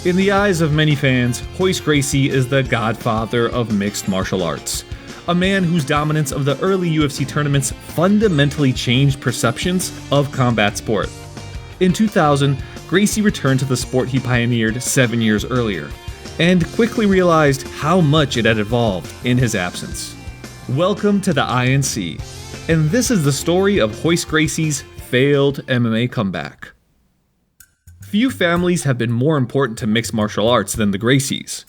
In the eyes of many fans, Royce Gracie is the godfather of mixed martial arts. A man whose dominance of the early UFC tournaments fundamentally changed perceptions of combat sport. In 2000, Gracie returned to the sport he pioneered 7 years earlier, and quickly realized how much it had evolved in his absence. Welcome to the INC, and this is the story of Royce Gracie's failed MMA comeback. Few families have been more important to mixed martial arts than the Gracies.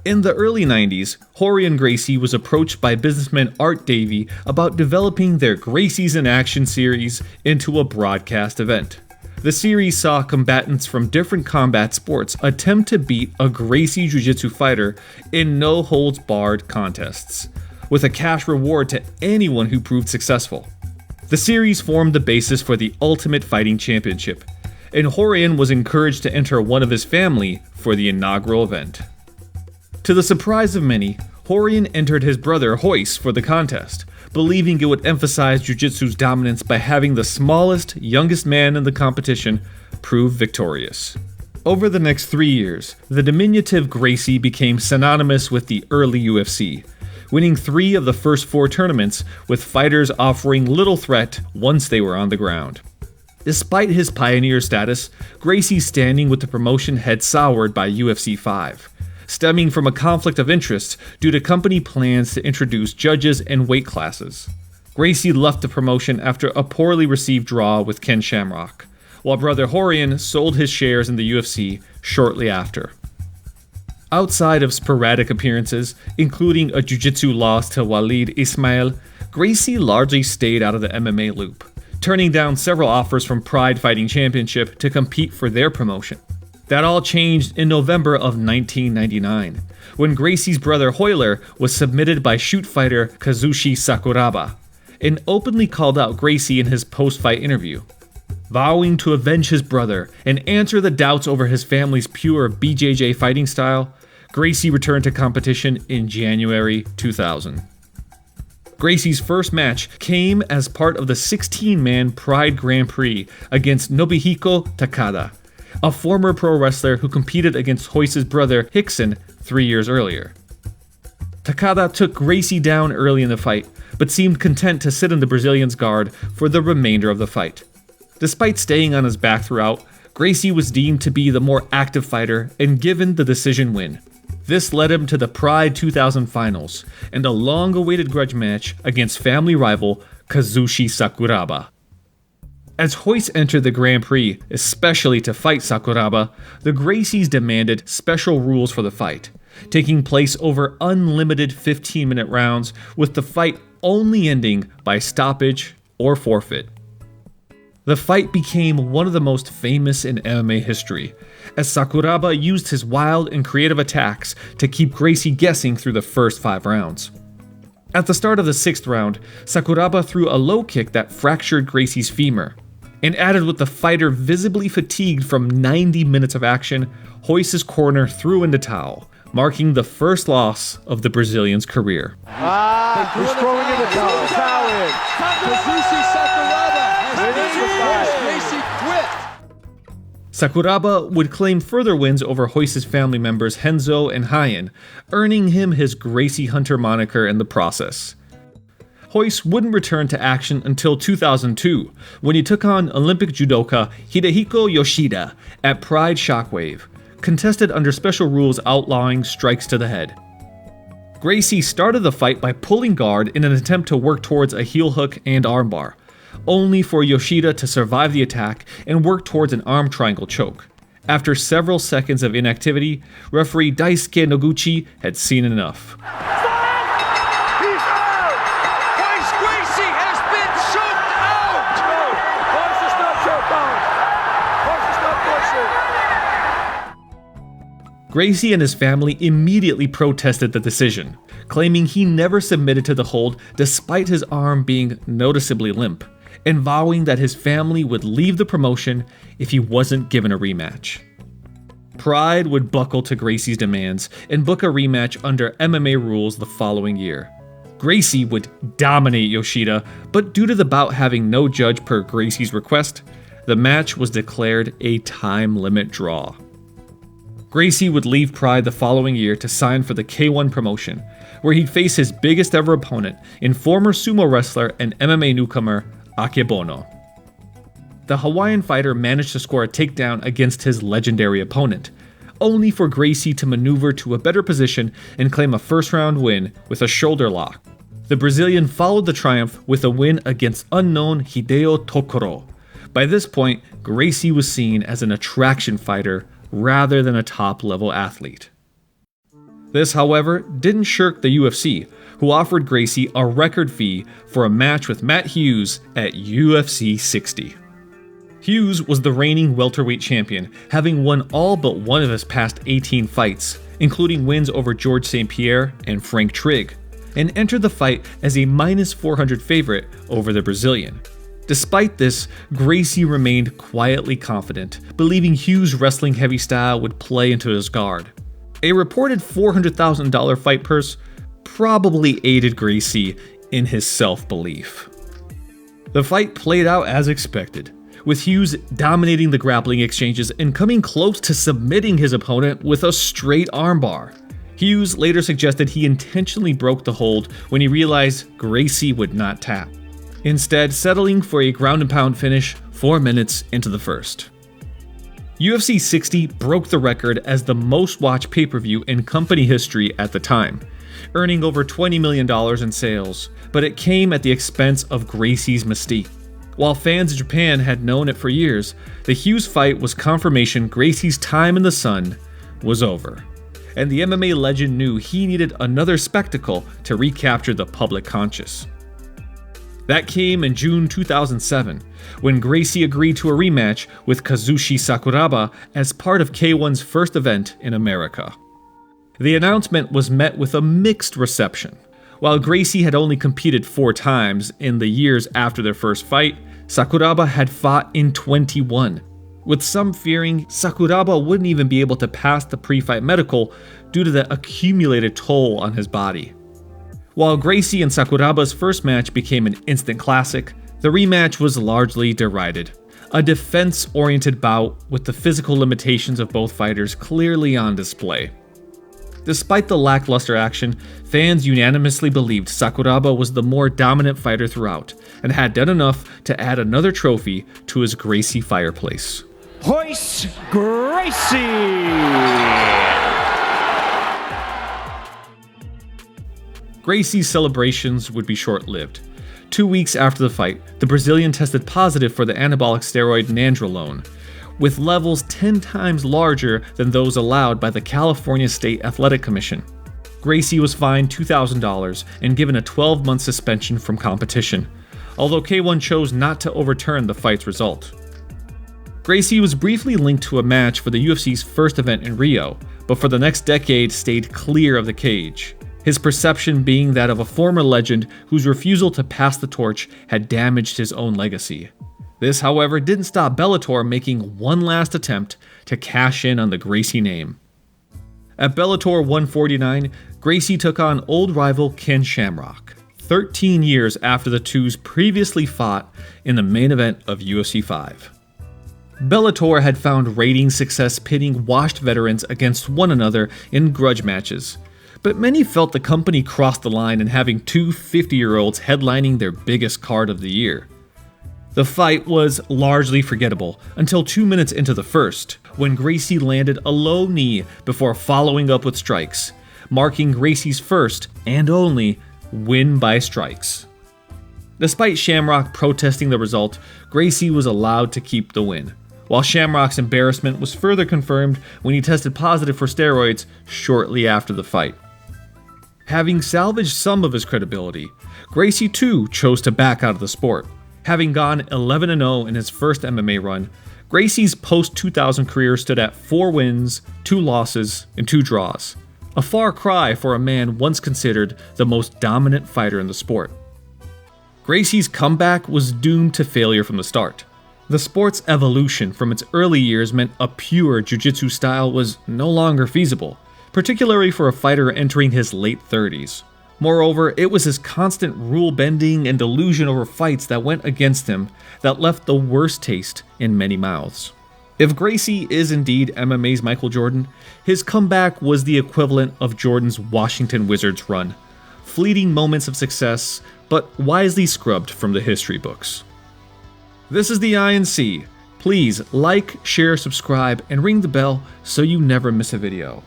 In the early 90s, Royce Gracie was approached by businessman Art Davie about developing their Gracies in Action series into a broadcast event. The series saw combatants from different combat sports attempt to beat a Gracie Jiu-Jitsu fighter in no-holds-barred contests, with a cash reward to anyone who proved successful. The series formed the basis for the Ultimate Fighting Championship, and Horian was encouraged to enter one of his family for the inaugural event. To the surprise of many, Horian entered his brother Royce for the contest, believing it would emphasize Jiu-Jitsu's dominance by having the smallest, youngest man in the competition prove victorious. Over the next 3 years, the diminutive Gracie became synonymous with the early UFC, winning 3 of the first 4 tournaments, with fighters offering little threat once they were on the ground. Despite his pioneer status, Gracie's standing with the promotion had soured by UFC 5, stemming from a conflict of interest due to company plans to introduce judges and weight classes. Gracie left the promotion after a poorly received draw with Ken Shamrock, while brother Horian sold his shares in the UFC shortly after. Outside of sporadic appearances, including a jiu-jitsu loss to Walid Ismail, Gracie largely stayed out of the MMA loop, turning down several offers from Pride Fighting Championship to compete for their promotion. That all changed in November of 1999, when Gracie's brother Royler was submitted by shoot fighter Kazushi Sakuraba, and openly called out Gracie in his post-fight interview. Vowing to avenge his brother and answer the doubts over his family's pure BJJ fighting style, Gracie returned to competition in January 2000. Gracie's first match came as part of the 16-man Pride Grand Prix against Nobuhiko Takada, a former pro wrestler who competed against Royce's brother Rickson 3 years earlier. Takada took Gracie down early in the fight, but seemed content to sit in the Brazilian's guard for the remainder of the fight. Despite staying on his back throughout, Gracie was deemed to be the more active fighter and given the decision win. This led him to the Pride 2000 finals and a long-awaited grudge match against family rival Kazushi Sakuraba. As Royce entered the Grand Prix, especially to fight Sakuraba, the Gracies demanded special rules for the fight, taking place over unlimited 15-minute rounds, with the fight only ending by stoppage or forfeit. The fight became one of the most famous in MMA history, as Sakuraba used his wild and creative attacks to keep Gracie guessing through the first 5 rounds. At the start of the 6th round, Sakuraba threw a low kick that fractured Gracie's femur, and added with the fighter visibly fatigued from 90 minutes of action, Royce's corner threw in the towel, marking the first loss of the Brazilian's career. He's throwing in the towel. Towel in. Kazushi Sakuraba has Gracie quit. Sakuraba would claim further wins over Royce's family members Renzo and Ryan, earning him his Gracie Hunter moniker in the process. Royce wouldn't return to action until 2002, when he took on Olympic judoka Hidehiko Yoshida at Pride Shockwave, contested under special rules outlawing strikes to the head. Gracie started the fight by pulling guard in an attempt to work towards a heel hook and armbar, only for Yoshida to survive the attack and work towards an arm triangle choke. After several seconds of inactivity, referee Daisuke Noguchi had seen enough. Gracie and his family immediately protested the decision, claiming he never submitted to the hold despite his arm being noticeably limp, and vowing that his family would leave the promotion if he wasn't given a rematch. Pride would buckle to Gracie's demands and book a rematch under MMA rules the following year. Gracie would dominate Yoshida, but due to the bout having no judge per Gracie's request, the match was declared a time limit draw. Gracie would leave Pride the following year to sign for the K1 promotion, where he'd face his biggest ever opponent in former sumo wrestler and MMA newcomer Akebono. The Hawaiian fighter managed to score a takedown against his legendary opponent, only for Gracie to maneuver to a better position and claim a first-round win with a shoulder lock. The Brazilian followed the triumph with a win against unknown Hideo Tokoro. By this point, Gracie was seen as an attraction fighter rather than a top-level athlete. This, however, didn't shirk the UFC, who offered Gracie a record fee for a match with Matt Hughes at UFC 60. Hughes was the reigning welterweight champion, having won all but one of his past 18 fights, including wins over George St. Pierre and Frank Trigg, and entered the fight as a -400 favorite over the Brazilian. Despite this, Gracie remained quietly confident, believing Hughes' wrestling heavy style would play into his guard. A reported $400,000 fight purse probably aided Gracie in his self-belief. The fight played out as expected, with Hughes dominating the grappling exchanges and coming close to submitting his opponent with a straight armbar. Hughes later suggested he intentionally broke the hold when he realized Gracie would not tap, instead settling for a ground and pound finish 4 minutes into the first. UFC 60 broke the record as the most watched pay-per-view in company history at the time, earning over $20 million in sales, but it came at the expense of Gracie's mystique. While fans in Japan had known it for years, the Hughes fight was confirmation Gracie's time in the sun was over, and the MMA legend knew he needed another spectacle to recapture the public conscious. That came in June 2007, when Gracie agreed to a rematch with Kazushi Sakuraba as part of K1's first event in America. The announcement was met with a mixed reception. While Gracie had only competed 4 times in the years after their first fight, Sakuraba had fought in 21, with some fearing Sakuraba wouldn't even be able to pass the pre-fight medical due to the accumulated toll on his body. While Gracie and Sakuraba's first match became an instant classic, the rematch was largely derided, a defense-oriented bout with the physical limitations of both fighters clearly on display. Despite the lackluster action, fans unanimously believed Sakuraba was the more dominant fighter throughout, and had done enough to add another trophy to his Gracie fireplace. Royce Gracie! Gracie's celebrations would be short-lived. 2 weeks after the fight, the Brazilian tested positive for the anabolic steroid nandrolone, with levels 10 times larger than those allowed by the California State Athletic Commission. Gracie was fined $2,000 and given a 12-month suspension from competition, although K1 chose not to overturn the fight's result. Gracie was briefly linked to a match for the UFC's first event in Rio, but for the next decade stayed clear of the cage, his perception being that of a former legend whose refusal to pass the torch had damaged his own legacy. This, however, didn't stop Bellator making one last attempt to cash in on the Gracie name. At Bellator 149, Gracie took on old rival Ken Shamrock, 13 years after the two's previously fought in the main event of UFC 5. Bellator had found ratings success pitting washed veterans against one another in grudge matches, but many felt the company crossed the line in having two 50-year-olds headlining their biggest card of the year. The fight was largely forgettable until 2 minutes into the first, when Gracie landed a low knee before following up with strikes, marking Gracie's first and only win by strikes. Despite Shamrock protesting the result, Gracie was allowed to keep the win, while Shamrock's embarrassment was further confirmed when he tested positive for steroids shortly after the fight. Having salvaged some of his credibility, Gracie too chose to back out of the sport. Having gone 11-0 in his first MMA run, Gracie's post-2000 career stood at 4 wins, 2 losses, and 2 draws, a far cry for a man once considered the most dominant fighter in the sport. Gracie's comeback was doomed to failure from the start. The sport's evolution from its early years meant a pure Jiu-Jitsu style was no longer feasible, particularly for a fighter entering his late 30s. Moreover, it was his constant rule-bending and delusion over fights that went against him that left the worst taste in many mouths. If Gracie is indeed MMA's Michael Jordan, his comeback was the equivalent of Jordan's Washington Wizards run. Fleeting moments of success, but wisely scrubbed from the history books. This is the INC. Please like, share, subscribe, and ring the bell so you never miss a video.